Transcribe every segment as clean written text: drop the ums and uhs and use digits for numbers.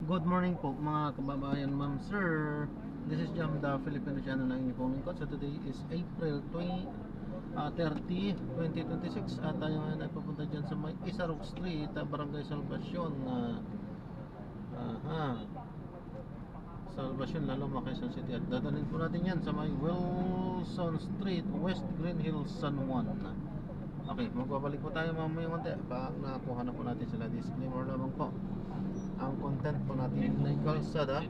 Good morning po mga kababayan, ma'am, sir. This is Jam, the Filipino channel ng inyong lingkod. So today is April 30, 2026 at tayo ngayon ay pupunta dyan sa may Isarok Street, Barangay Salvacion. Salvacion, Laloma, Quezon City. At dadalhin po natin yan sa may Wilson Street, West Green Hills, San Juan. Okay, magbabalik po tayo mamaya konti. Pag nakakuha na po natin sila, disclaimer lamang po. Ang content po natin ay kalsada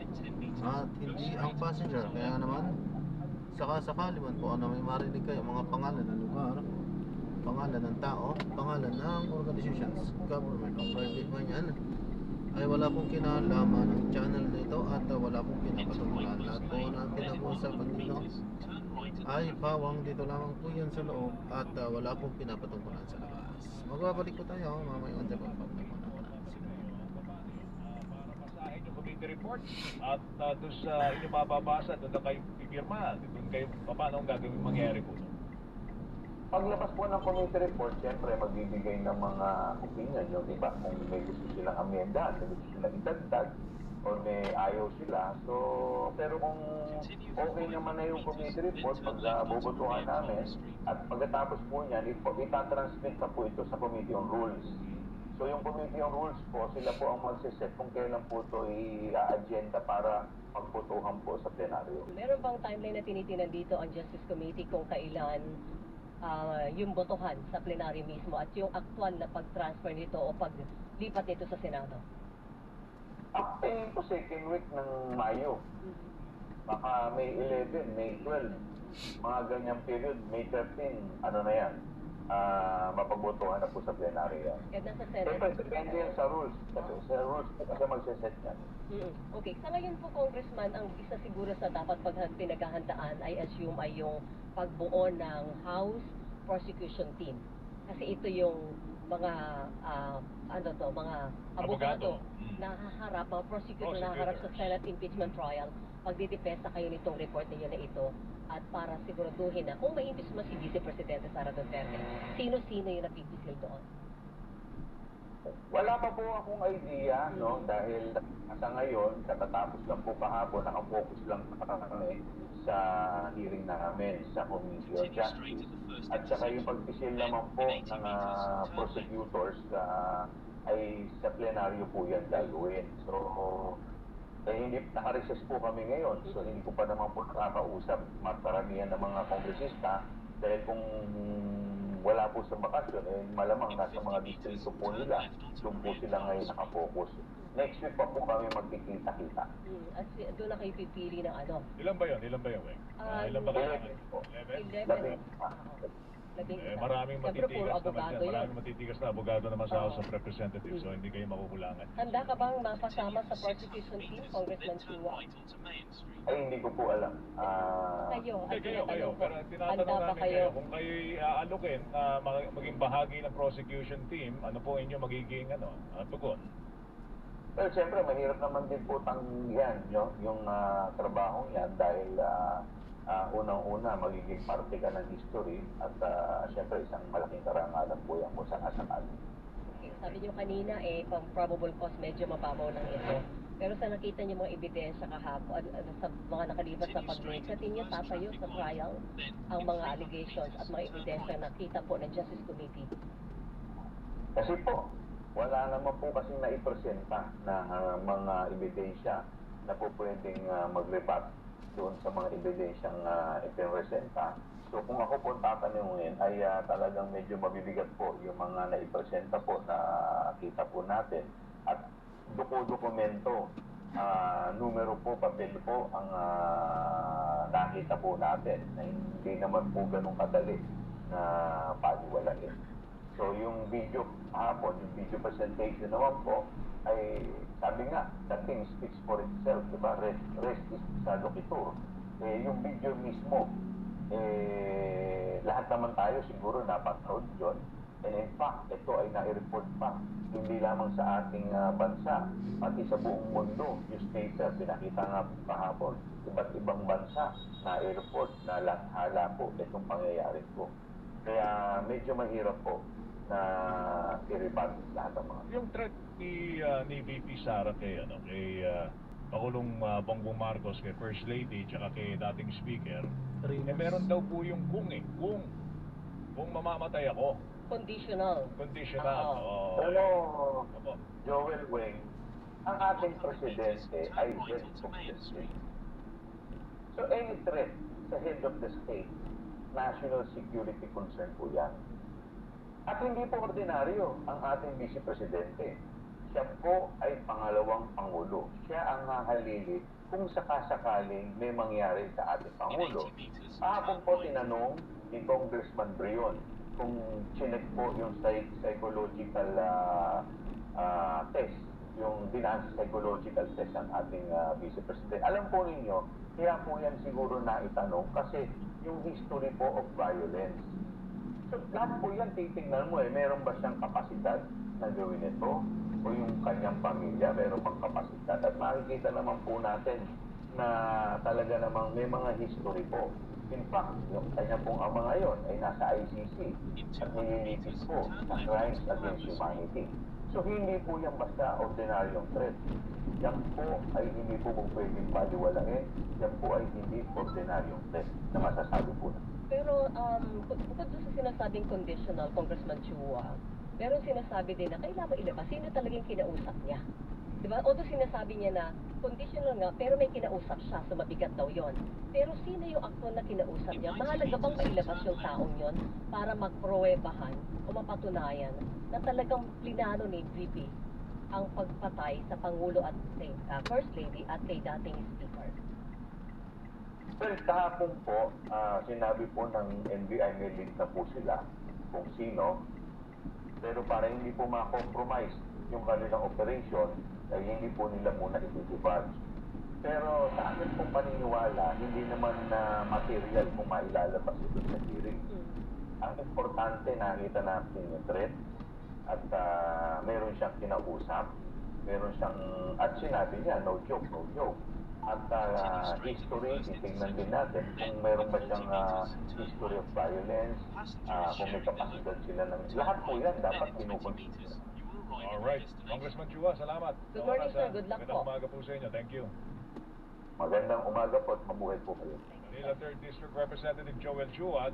at hindi ang passenger. Kaya naman, sakasakali man po may marinig kayo mga pangalan ng lugar, pangalan ng tao, pangalan ng organizations, government o private man yan, ay wala pong kinalaman ng channel nito at wala pong pinapatungkulan. Lahat po na pinag-uusapan dito ay pawang dito lamang po yan sa loob at wala pong pinapatungkulan sa labas. Magbabalik po tayo mamaya on the pag committee report at doon sa inyo mababasa, doon na kayo pipirma, doon kayo paano ang gagawin mangyari po. Paglabas po ng committee report, siyempre magbibigay ng mga opinion yung iba kung may gusto silang amenda, may gusto silang idagdag, o may ayaw sila. So, pero kung okay naman na yung committee report, pag bubutuhan namin, at pagkatapos po niyan, itatransmit na po ito sa committee on rules. So yung committee on rules po, sila po ang magsiset kung kailan po ito i-agenda para magputuhan po sa plenaryo. Meron bang timeline na tinitinan dito ang Justice Committee kung kailan yung botohan sa plenaryo mismo at yung actual na pag-transfer nito o paglipat nito sa Senado? Actually po second week ng Mayo. Baka May 11, May 12, mga ganyang period, May 13, ano na yan, mapagbotohan na po sa plenaryo yan. Kaya nasa Senate. Siyempre, depende yan sa rules. Sa rules po kasi magsiset yan. Okay. Sa ngayon po, Congressman, ang isa siguro sa dapat pinaghahandaan ay assume ay yung pagbuo ng House Prosecution Team. Kasi ito yung mga mga abogado na haharap, mga prosecutor na haharap sa Senate impeachment trial. Magdidepesa kayo nitong report ninyo na ito at para siguraduhin na kung may impeachment si Vice Presidente Sara Duterte, sino-sino yung napipisil doon? Wala pa po akong idea, no? Dahil sa ngayon, katatapos lang po kahapon, nakafocus lang kami sa hearing namin sa Committee on Justice. At saka yung pagpisil naman po ng prosecutors ay sa plenaryo po yan gagawin. So, hindi naka-recess po kami ngayon. So, hindi ko pa naman po nakakausap maramihan ng mga kongresista dahil kung wala po sa bakasyon, malamang nasa mga distrito po nila, doon po sila ngayon nakafocus. Next week pa po kami magkikita-kita. At doon na kayo pipili ng ano? Ilan ba yun, Weng? Ilan ba kayo? 11? Maraming matitigas na abogado naman sa House of Representatives, so hindi kayo makukulangan. Handa ka bang mapasama sa prosecution team, Congressman Chua? Ay, hindi ko po alam. Kayo, Kayo. Pero tinatanong namin kayo, kung kayo aalukin na maging bahagi ng prosecution team, ano po inyo magiging tugon? Well, siyempre, mahirap naman din po tanggihan yung trabahong yan dahil unang-una, magiging parte ka ng history at siyempre, isang malaking karangalan po yan kung saan-sakali. Okay, sabi niyo kanina, pang probable cause medyo mababaw lang ito. Pero sa nakita niyo mga ebidensya kahapon, sa mga nakalipas na pag-break, sa tingin tatayo sa trial ang mga allegations at mga ebidensya na nakita po ng Justice Committee? Kasi po, wala naman po kasing naipresenta na mga ebidensya na po pwedeng mag-rebut doon sa mga ebidensyang ipinresenta. So kung ako po tatanungin ay talagang medyo mabibigat po yung mga naipresenta po na kita po natin at dokumento, numero po, papel po ang nakita po natin na hindi naman po ganun kadali na paliwalain. So yung video hapon, yung video presentation naman po, ay sabi nga, the thing speaks for itself, diba? Rest is sa loquitur. Yung video mismo, lahat naman tayo siguro napanood yun. And in fact, ito ay na-report pa, hindi lamang sa ating bansa, pati sa buong mundo. Newspaper, pinakita nga kahapon, iba't ibang bansa na-report na hala po itong pangyayari po. Kaya medyo mahirap po na i-rebut lahat ng mga. Yung threat ni VP Sara kay Pangulong Bongbong Marcos, kay First Lady, tsaka kay dating Speaker, meron daw po yung kung mamamatay ako. Conditional. Conditional. Oo. Pero, Opo. Joel Wing, ang ating presidente ay head of the state. So any threat sa head of the state, national security concern po yan. At hindi po ordinaryo ang ating vice presidente. Siya po ay pangalawang pangulo. Siya ang hahalili kung sakasakaling may mangyari sa ating pangulo. Kahapon po tinanong ni Congressman Brion kung chinek po yung psychological test, yung dinaan sa psychological test ng ating vice president. Alam po ninyo, kaya po yan siguro na itanong kasi yung history po of violence. So lahat po yan titingnan mo meron ba siyang kapasidad na gawin ito? O yung kanyang pamilya, meron pang kapasidad. At makikita naman po natin na talaga namang may mga history po. In fact, yung kanya pong ama ngayon ay nasa ICC at nililitis po sa crimes against humanity. So hindi po yan basta ordinaryong threat. Yan po ay hindi po pwedeng baliwalain. Yan po ay hindi ordinaryong threat na masasabi po na. Pero bukod doon sa sinasabing conditional, Congressman Chua, meron sinasabi din na kailangan ilabas sino talagang kinausap niya. Diba? Although sinasabi niya na conditional nga, pero may kinausap siya, so mabigat daw yon. Pero sino yung aktual na kinausap niya? Mahalaga bang mailabas yung taong yon para magpruwebahan o mapatunayan na talagang plinano ni VP ang pagpatay sa Pangulo at First Lady at kay dating Speaker? Well, kahapon po, sinabi po ng NBI may lead na po sila kung sino, pero para hindi po ma-compromise yung kanilang operation, ay hindi po nila muna i-divulge. Pero sa akin pong paniniwala, hindi naman na material kung mailalabas ito sa hearing. Ang importante, nakita natin yung threat at meron siyang kinausap, meron siyang, at sinabi niya, no joke, no joke. At history, titingnan din natin kung meron ba siyang history of violence, kung may kapasidad sila ng... Lahat po yan dapat kinukonsider. Alright. Congressman Chua, salamat. Good morning, sir. Good luck Magandang po. umaga po sa inyo. Thank you. Magandang umaga po at mabuhay po kayo. Manila 3rd District Representative Joel Chua,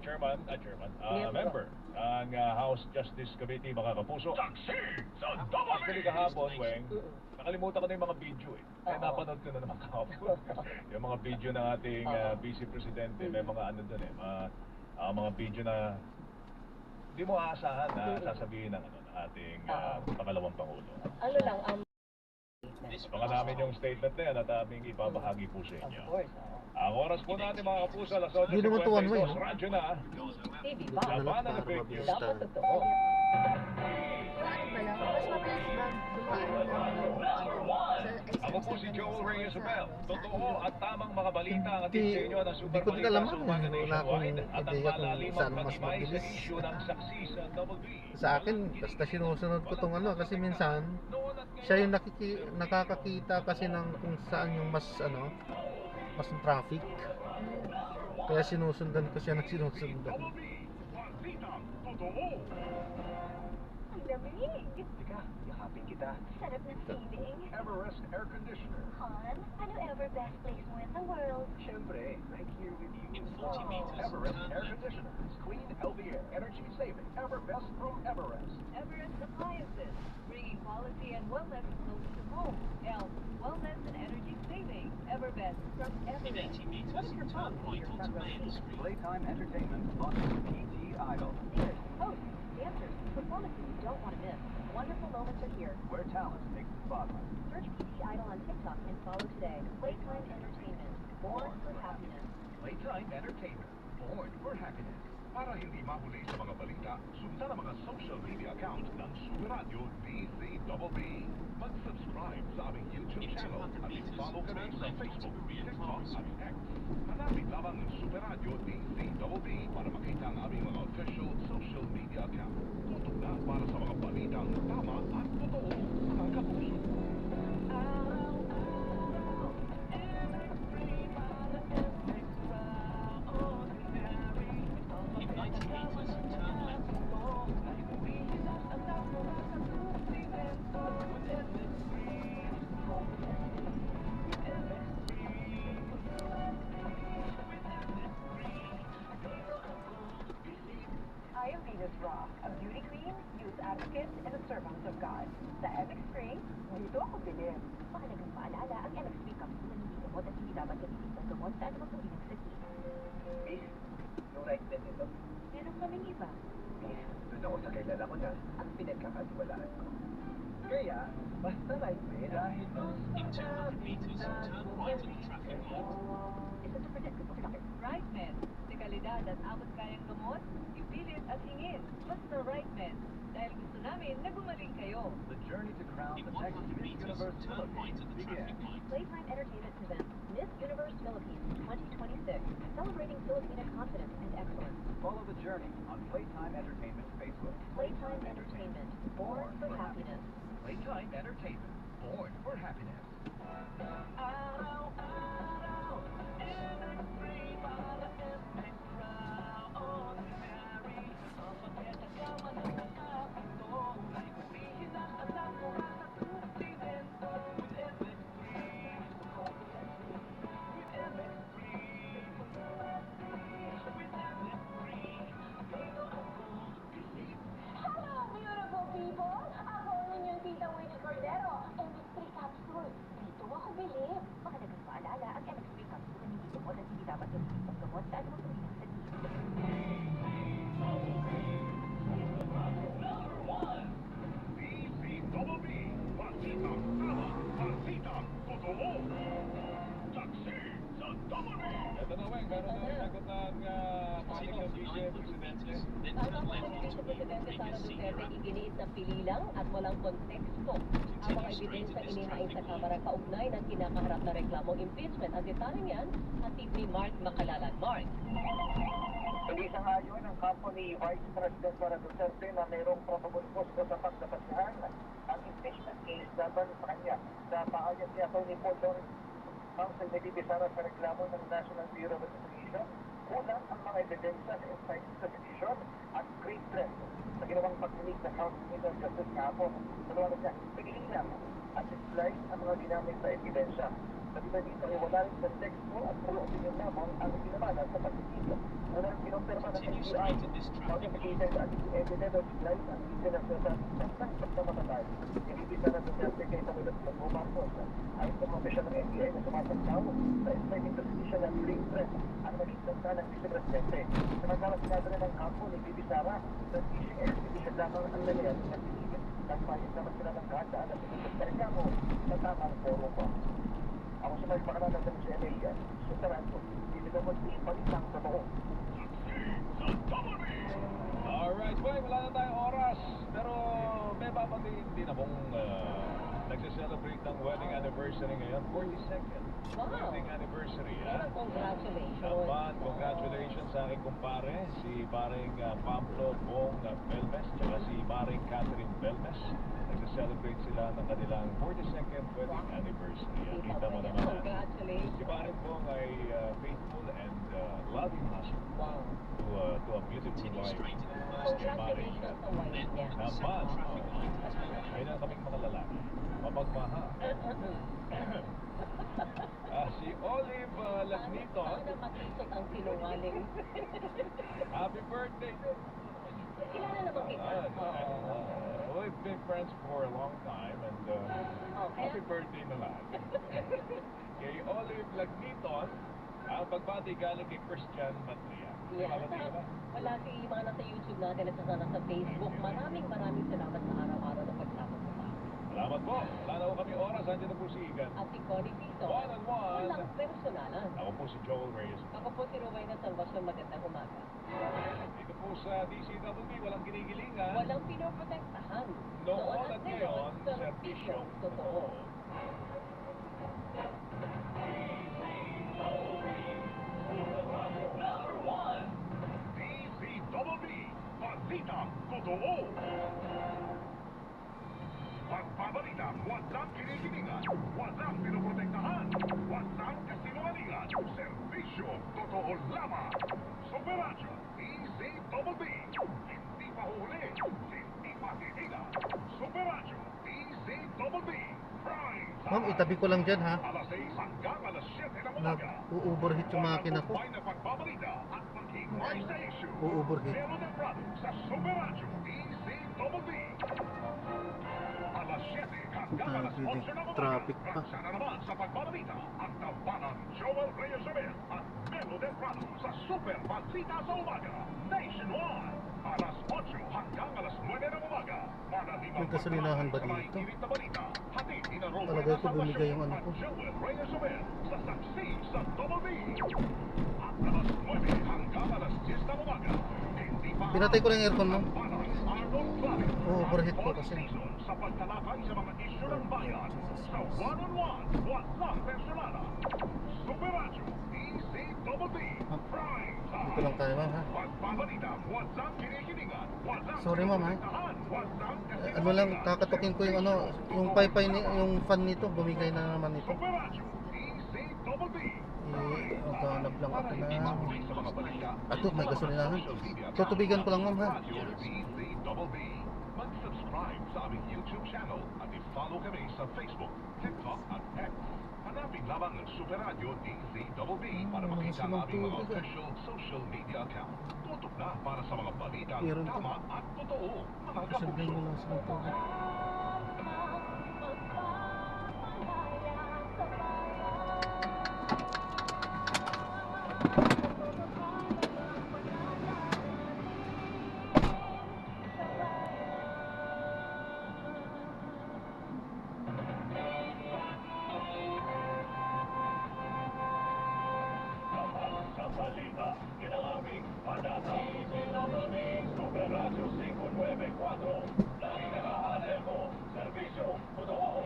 member ng House Justice Committee, mga kapuso. Actually kahapon, Weng, nakalimutan ko na yung mga video eh. Kaya Oo. napanood ko na naman kahapon. Yung mga video ng ating Vice Presidente, may mga ano dun eh, mga video na hindi mo aasahan na sasabihin ng ating pangalawang Pangulo. Ano lang, Baka namin yung statement na yan at aming ibabahagi po sa of inyo. course, Ang oras po natin mga kapuso, alas Hindi naman to one way, 8:52, no? radyo na. TV Good ba? na lang Labanan ng para fake mabilis news. Dapat tayo. totoo. Ako po si Joel Reyes Abel. Totoo at tamang mga balita ang ating Hindi- sa inyo ng hindi Super ko din alam Balita sa ano umaga eh. Wala akong nationwide at ang ideya kung malalimang saan mas patibay sa mabilis. issue ng saksi sa Double B. Sa akin, basta sinusunod ko tong ano kasi minsan siya yung nakakakita kasi ng kung saan yung mas mas traffic. Kaya sinusundan ko siya ng sinusundan. Double B, balitang totoo. Ang lamig! Teka, yakapin kita. Sarap na feeling. Everest Air Conditioner. Han, ano ever best place mo in the world? Siyempre, right here with you. In 40 meters, Everest Air Conditioner. Clean LV air, energy saving, ever best from Everest. Everest Appliances, bringing quality and wellness close to home. Wellness and energy saving. Everbest from Everest. What if your mom is your front row seat? Playtime Entertainment launches PT Idol, Singers, hosts, dancers, performances you don't want to miss. Wonderful moments are here. where talent takes the spotlight. Search PT Idol on TikTok and follow today. Playtime Entertainment, born for happiness. Playtime Entertainment, born for happiness. Para hindi mahuli sa mga balita, sundan ang mga social media account ng Super Radio DZBB. Mag-subscribe sa aming YouTube channel at i-follow kami sa Facebook, TikTok at X. Hanapin lamang ng Super Radio DZBB para makita ang aming mga official social media account. Tutok na para sa mga balitang tama at totoo, mga kapuso. In 90 meters, turn left. anarchist and a servant of God. Sa MX3, dito ako bilhin. Mahalagang paalala, ang MX3 capsule na hindi gamot at hindi dapat gamitin ng gamot sa anumang uri ng sakit. Miss, yung right na nito. Meron kaming iba. Miss, doon ako sa kilala ko na ang pinagkakatiwalaan ko. Kaya, basta right way dahil In 200 meters, turn right at the traffic light. Isa to protect the public. Right men, de kalidad at abot kayang gamot, ipilit at hingin. Basta right men, dahil gusto namin na gumaling kayo. the journey to crown In the next 100 Miss meters, Universe turn right at the begins. traffic light. Playtime Entertainment presents Miss Universe Philippines 2026, celebrating Filipina confidence and excellence. Follow the journey on Playtime Entertainment Facebook. Playtime Entertainment, born for happiness. Playtime Entertainment, born for happiness. Hello, beautiful people! Ako ang inyong tita Winnie Cordero, MX3 capsule. Dito ako bilhin. Mahalagang paalala, ang MX3 capsule na hindi gamot at hindi dapat gamitin ng gamot sa anumang uri ng sakit. DZBB, Pasitang Tama, Pasitang Totoo. Taxi sa Double Ito na, Weng, meron na sagot ng Continue Panginoon for Vice 900 Presidente. meters, then Tama turn po left ang onto Vice the Presidente Sara previous senior Duterte, applicant. iginiit na pililang at walang konteksto ang mga ebidensya ininain sa Kamara kaugnay ng kinakaharap na reklamong impeachment. Ang detalye niyan, hatid ni Mark Makalalan. Mark. Hindi sangayon ang kampo ni Vice President Sara Duterte na mayroong probable cause na sa pagdapasyahan ang impeachment case laban sa kanya. Sa paayag ni Atty. Paul Lawrence, Counsel ni Bibi Sara sa reklamo ng National Bureau of Investigation, kulang ang mga ebidensya sa inside investigation at grave threat. Sa ginawang pagdinig ng House Committee on Justice kahapon, nalawanan niya, pigilin lang at display ang mga ginamit sa ebidensya. Sabi na dito ay wala rin konteksto at puro opinion lamang ang pinamanan sa pagsisilyo. Una ang kinumpirma ng Continue NBI, straight at this traffic light. authenticated at evident of life ang itinasya sa tentang pagkamatatay. Inibisa na Duterte kay Pangulong Bongbong Marcos. Ayon sa mga opisyal ng NBI na sumasagsaw sa inside investigation at grave threat ang naging tanda ng Vice Presidente. Samantala sinabi na ng kampo ni Bibi Sara na fishing expedition lamang ang nalayan ng pinigil. Nagpahit naman sila ng kahandaan at reklamo sa tamang forum. Ako sa may pakalala ng CNA, Susaranto, hindi na mag-ipalitang sa buo. Alright, Weng, wala na tayong oras. Pero may babatiin din akong nagse-celebrate ng wedding anniversary ngayon. 42nd Wow. wedding anniversary, ha? Congratulations. Naman, congratulations sa aking kumpare, si paring Pablo Bong Belmes, tsaka si paring Catherine Belmes. Nagse-celebrate sila ng kanilang 42nd wedding anniversary. Kita mo naman, Congratulations. si paring Bong ay faithful and loving husband to a beautiful Continue wife. straight at the first Si paring Congratulations sa wife niya. then second traffic light at turn left. Kaya kaming mga lalaki, mapagmahal. Si Olive Lagniton, Sana makisot ang sinungaling. happy birthday! Kilala naman kita. We've been friends for a long time and happy birthday na lang. Kay Olive Lagniton, ang pagbati galing kay Christian Matria. Yan. Wala si mga nasa YouTube natin at saka nasa Facebook. Maraming salamat sa araw-araw na pagsama mo sa akin. Salamat po. Wala na po kami oras. Andiyan na po si Igan. At si Connie Tito. One-on-one. Walang personalan. Ako po si Joel Reyes. Ako po si Rowena Salvacion. Magandang umaga. Dito po sa DCWB, walang ginigilingan. Walang pinoprotektahan. Noon at ngayon, serbisyong totoo. DZBB, Pasitang Totoo. Pagpabalitang walang kinikilingan, walang pinoprotektahan, walang kasinungalingan, serbisyo totoo lamang. Superadyo, DZBB, hindi pa huli, hindi pa titigan. Superadyo, DZBB, Prime Time. Ma'am, itabi ko lang dyan, ha? Alas 6 hanggang alas 7 ng umaga. Nag-u-overheat yung makina ko. Walang na pagbabalita at pag-ingay sa issue. U-overheat. Meron ng product sa Superadyo, DZBB. DZBB. Alas 7 hanggang alas 11 ng umaga. Traffic pa. Sana naman sa pagbabalita ang tampanan Joel Reyes Abel at Melo Del Prado sa Super Balita sa Umaga. Nationwide. Alas 8 hanggang alas 9 ng umaga. May kasalinahan ba dito? Talagay ko bumigay yung ano ko. Joel Reyes Abel sa saksi sa Double B. At alas 9 hanggang alas 10 ng umaga. Hindi pa Pinatay ko lang yung aircon mo. Arnold Clave. Oo, overheat ko kasi. Sa pagtalakay sa mga isyu ng bayan sa one-on-one, walang personala. Super Radyo, DZBB, Prime Time. Dito lang tayo, ma'am, ha? Pagbabalita, walang kinikilingan, walang Sorry, ma'am, ha? kasintahan, walang Ano lang, kakatukin ko yung ano, yung paypay, yung fan nito, bumigay na naman ito. Super Radyo, DZBB. Maghanap lang ako na. Sa mga balita, Ato, may gasolinahan. Tutubigan ko lang, ma'am, ha? Radyo DZBB. Mag-subscribe sa aming YouTube channel at i-follow kami sa Facebook, TikTok at X. Hanapin lamang ang Super Radio DZBB para makita ang aming mga official social media account. Tutok na para sa mga balita Meron to. tama at totoo. Mga Sabihin kapuso. mo lang sa ito. Sa balita, kinaming panata. Super Radio 594. Lagi nakahanel mo. Servisyo, totoo.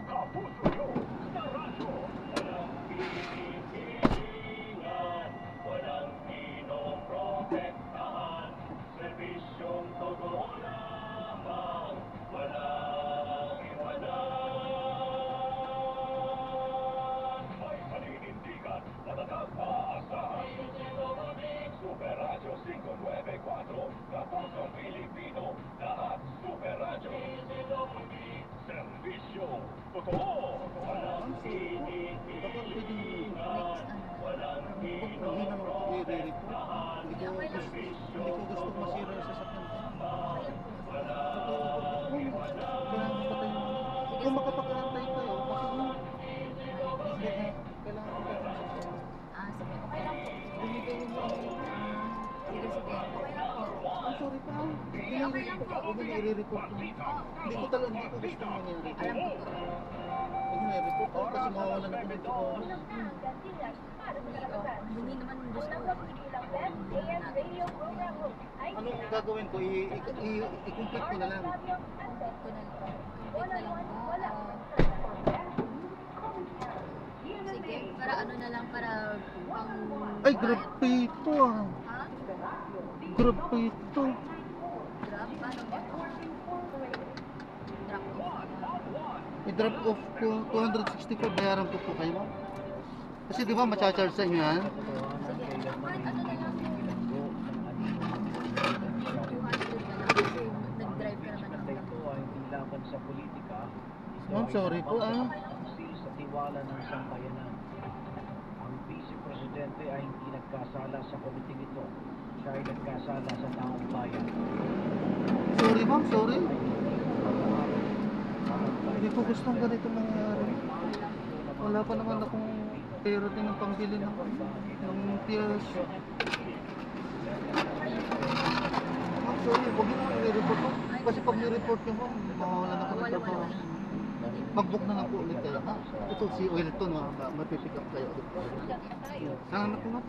Kapuso nyo sa radyo. Walang pinipilingan. Walang pinoprotektahan. Servisyong totoo lamang. Walang iwanan. May paninindigan, matatag maaasahan. Super Radio 594, kapusong Pilipino, lahat Super Radio. Servisyo, totoo, walang pinipilingan, walang pinoprotektahan. Hindi ko gusto masira yung sasakyan ko. Kung makapag-antay kayo, kasi kailangan ko kayo. Sige, okay lang po. Bumigay mo yung Sige, okay lang po. I'm sorry pa. Huwag na i-report mo. Hindi ko gusto mangyari. Alam ko po. Huwag na i-report ko kasi mawawalan ako ng ito. Hindi naman gusto. Anong gagawin ko? I-complete ko na lang. Sige, para ano na lang, para pang... Ay, grab pa ito ah. Ha? Grab pa ito. Grab? Paano ba? Drop off. I-drop off ko 264. Bayaran ko po kayo. Kasi di ba macha-charge sa inyo yan? Sige, kahit ano na lang. 200 na lang kasi nag-drive ka naman ako. Ito ay hindi laban sa politika. Ito Ma'am, ay sorry po ah. tungsil sa tiwala ng sambayanan. Ang Vice Presidente ay hindi nagkasala sa komiting ito. Siya ay nagkasala sa taong bayan. Sorry ma'am, sorry. Hindi ko gustong ganito mangyari. Wala pa naman akong pera din ng pangbili ng PS. Ma'am, sorry. Huwag mo i-report ko. Kasi pag ni-report nyo ma'am, mawawalan ako ng Wala, trabaho. wala. Mag-book na lang po ulit kayo. Ha? Ito si Oilton, mapipick up kayo ulit. Salamat po ma'am.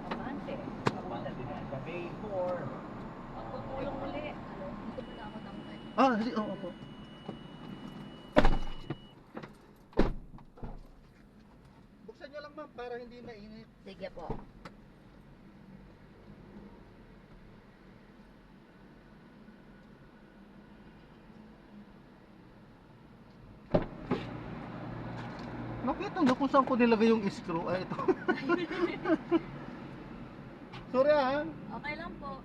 Sa May 4, Tulong uli. Dito muna ako tambay. Oo po. Buksan nyo lang ma'am para hindi mainit. Sige po. Nakita nyo kung saan ko nilagay yung screw? Ay, ito. Sorry ah. Okay lang po.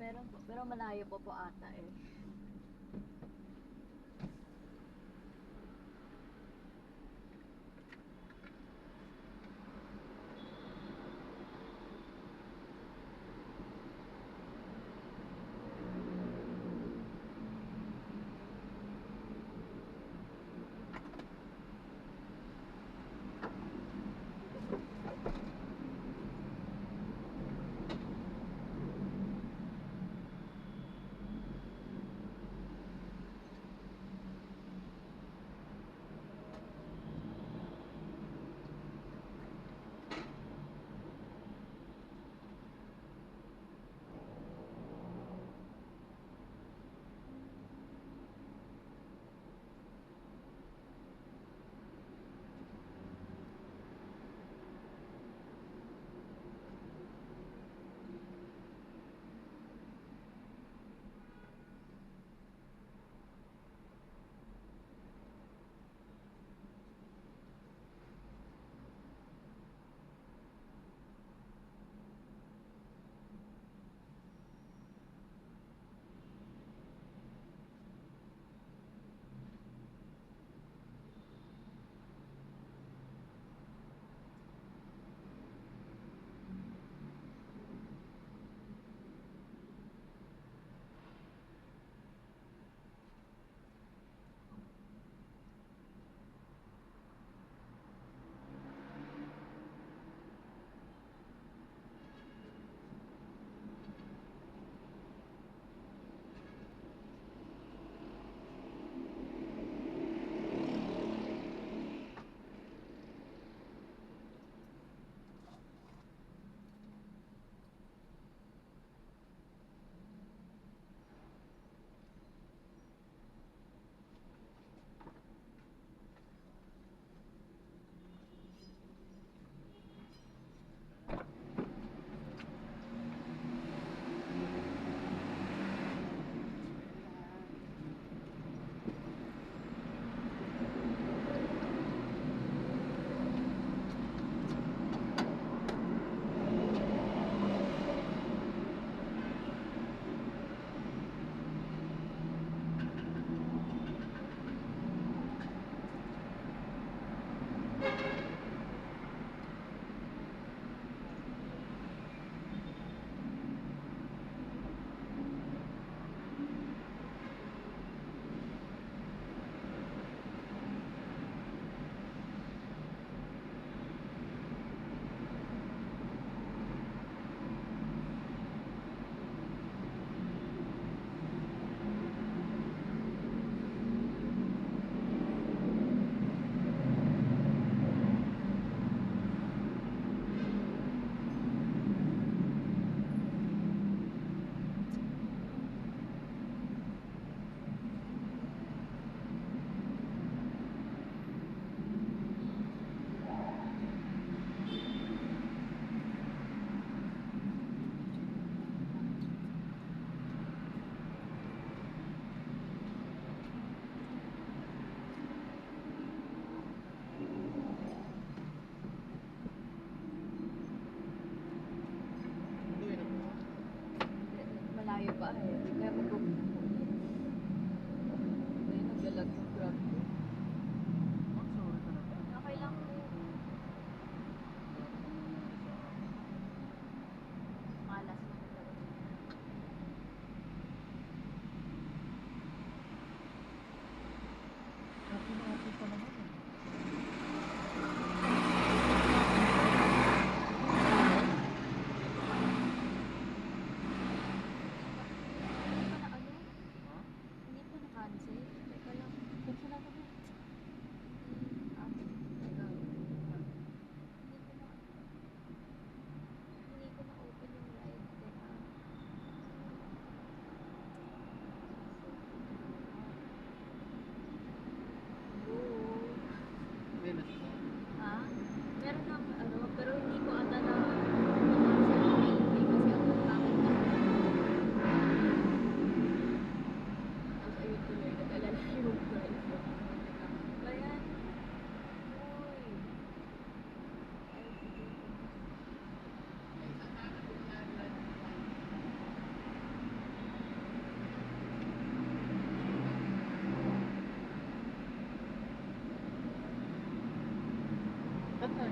Meron po, pero malayo po ata eh.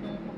na